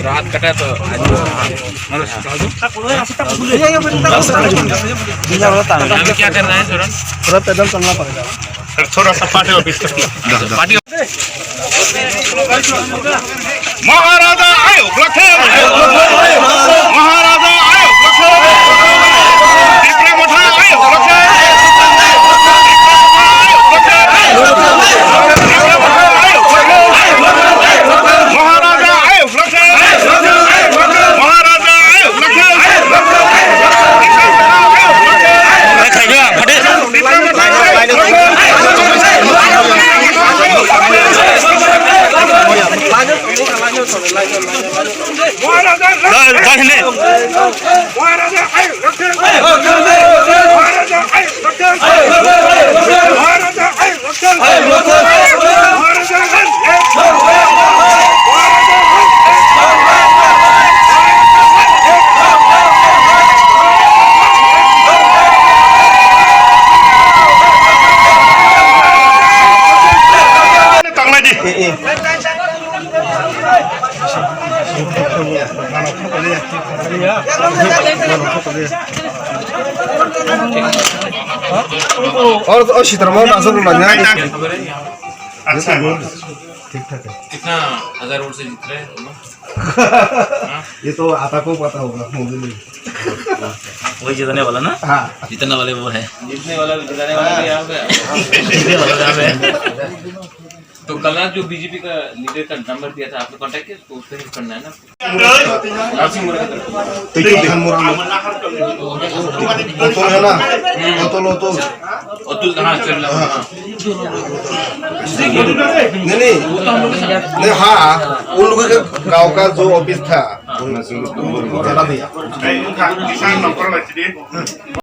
रात कटा तो क्या करना है सुरन थोड़ा पैदल चलना पड़ेगा थोड़ा सा पार्टी ऑफिस पार्टी महाराजा आयो लखे महाराजा आयो लखे दीपरे मोठा आयो लखे महाराजा आयो लखे महाराजा आयो लखे और शीतरमा नासर लगा अच्छा ठीक ठाक है कितना 1000 वोट से जीत रहे हैं ये तो आता को पता होगा मोदी में वही जीतने वाला ना हाँ जीतने वाले वो है जीतने वाला जिताने वाला भी यहाँ पे जीतने वाला यहाँ पे तो कल जो बीजेपी का लीडर का नंबर दिया था आपने कांटेक्ट किया तो उससे करना है ना तो ये हम मुरा तो है ना तो अतुल हाँ चल रहा नहीं हाँ उन लोगों के गांव का जो ऑफिस था